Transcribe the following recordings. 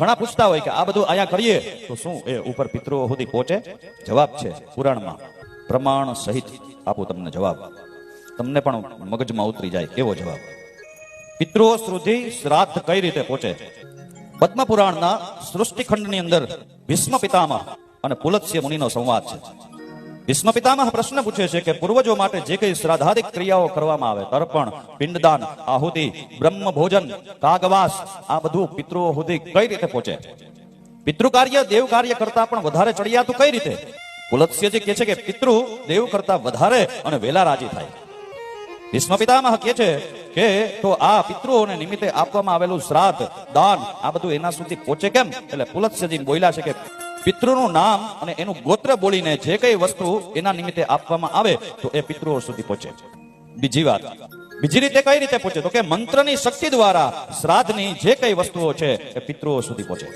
ઘણા પૂછતા હોય કે આ બધું અહીંયા કરીએ તો શું એ ઉપર પિતૃઓ સુધી પહોંચે? જવાબ છે પુરાણમાં પ્રમાણ સહિત આપું તમને જવાબ, તમને પણ મગજમાં ઉતરી જાય એવો જવાબ. પિતૃઓ સુધી શ્રાદ્ધ કઈ રીતે પહોંચે? પદ્મ પુરાણના સૃષ્ટિખંડની અંદર ભીષ્મ પિતામહ અને પુલત્સ્ય મુનિનો સંવાદ છે. ભીષ્મ પિતામહ પ્રશ્ન પૂછે છે કે પૂર્વજો માટે જે કઈ શ્રાદ્ધાદિક ક્રિયાઓ કરવામાં આવે, તર્પણ, પિંડદાન, આહુતિ, બ્રહ્મ ભોજન, કાગવાસ, આ બધું પિતૃઓ સુધી કઈ રીતે પહોંચે? પિતૃ કાર્ય દેવ કાર્ય કરતા પણ વધારે ચડિયાતું કઈ રીતે? પુલત્સ્યજી કહે છે કે પિતૃ દેવ કરતા વધારે અને વેલા રાજી થાય. ભીષ્મ પિતામહ કહે છે કે તો આ પિતૃઓને નિમિત્તે આપવામાં આવેલું શ્રાદ્ધ, દાન, આ બધું એના સુધી પહોંચે કેમ? એટલે પુલત્સ્યજી બોલ્યા છે કે પિતૃનું નામ અને એનું ગોત્ર બોલીને જે કઈ વસ્તુ એના નિમિત્તે આપવામાં આવે તો એ પિતૃઓ સુધી પહોંચે. બીજી વાત, બીજી રીતે કઈ રીતે પહોંચે? તો કે મંત્રની શક્તિ દ્વારા શ્રાદ્ધની જે કઈ વસ્તુઓ છે એ પિતૃઓ સુધી પહોંચે.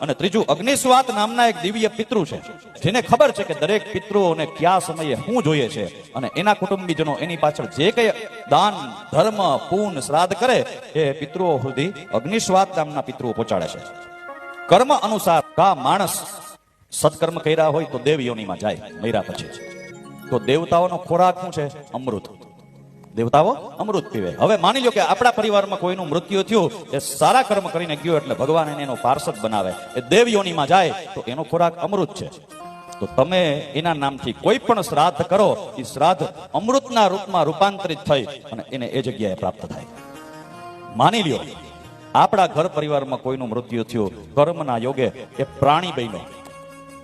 અને ત્રીજું, અગ્નિસ્વાત નામના એક દિવ્ય પિતૃ છે જેને ખબર છે કે દરેક પિતૃઓને કયા સમયે શું જોઈએ છે, અને એના કુટુંબીજનો એની પાછળ જે કઈ દાન, ધર્મ, પૂન, શ્રાદ્ધ કરે એ પિતૃઓ સુધી અગ્નિસ્વાત નામના પિતૃઓ પહોંચાડે છે. કર્મ અનુસાર કા માણસ સત્કર્મ કર્યા હોય તો દેવ યોનીમાં જાય મર્યા પછી. તો દેવતાઓનો ખોરાક શું છે? અમૃત. દેવતાઓ અમૃત પીવે. હવે માની લો કે આપણા પરિવારમાં કોઈનું મૃત્યુ થયું, એ સારા કર્મ કરીને ગયો એટલે ભગવાન એને એનો પાર્ષદ બનાવે, એ દેવ યોનીમાં જાય તો એનો ખોરાક અમૃત છે. તો તમે એના નામથી કોઈ પણ શ્રાદ્ધ કરો, એ શ્રાદ્ધ અમૃતના રૂપમાં રૂપાંતરિત થઈ અને એને એ જગ્યાએ પ્રાપ્ત થાય. માની લ્યો આપણા ઘર પરિવારમાં કોઈનું મૃત્યુ થયું, કર્મના યોગે એ પ્રાણી બન્યો.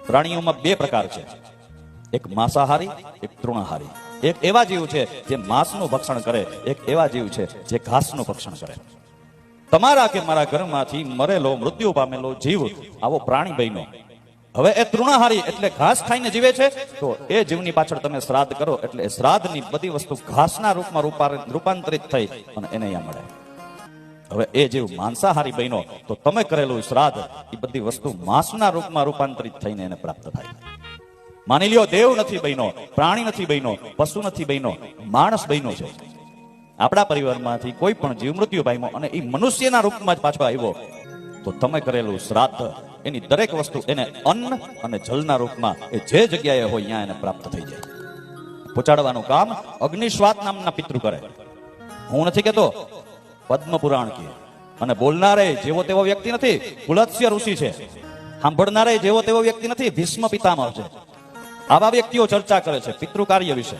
પ્રાણીઓમાં બે પ્રકાર છે, એક માંસાહારી, એક તૃણાહારી. એક એવા જીવ છે જે માંસનું ભક્ષણ કરે, એક એવા જીવ છે જે ઘાસનું ભક્ષણ કરે. તમારા કે મારા ઘરમાંથી મરેલો, મૃત્યુ પામેલો જીવ આવો પ્રાણી બન્યો. હવે એ તૃણાહારી એટલે ઘાસ ખાઈને જીવે છે, તો એ જીવની પાછળ તમે શ્રાદ્ધ કરો એટલે એ શ્રાદ્ધની બધી વસ્તુ ઘાસના રૂપમાં રૂપાંતરિત થઈ અને એને અહીંયા મળે. હવે એ જીવ માંસાહારી બન્યો તો તમે કરેલું શ્રાદ્ધ એ બધી વસ્તુ માંસના રૂપમાં રૂપાંતરિત થઈને એને પ્રાપ્ત થાય. માની લ્યો દેવ નથી બન્યો, પ્રાણી નથી બન્યો, પશુ નથી બન્યો, માણસ બન્યો છે. આપણા પરિવારમાંથી કોઈ પણ જીવ મૃત્યુ પામ્યો અને એ મનુષ્યના રૂપમાં જ પાછો આવ્યો, તો તમે કરેલું શ્રાદ્ધ એની દરેક વસ્તુ એને અન્ન અને જલના રૂપમાં એ જે જગ્યાએ હોય ત્યાં એને પ્રાપ્ત થઈ જાય. પહોંચાડવાનું કામ અગ્નિસ્વાત નામના પિતૃ કરે. હું નથી કેતો, પદ્મ પુરાણ કે. અને બોલનારે જેવો તેવો વ્યક્તિ નથી, પુલત્સ્ય ઋષિ છે. સાંભળનારે જેવો તેવો વ્યક્તિ નથી, ભીષ્મ પિતામહ છે. આવા વ્યક્તિઓ ચર્ચા કરે છે પિતૃ કાર્ય વિશે.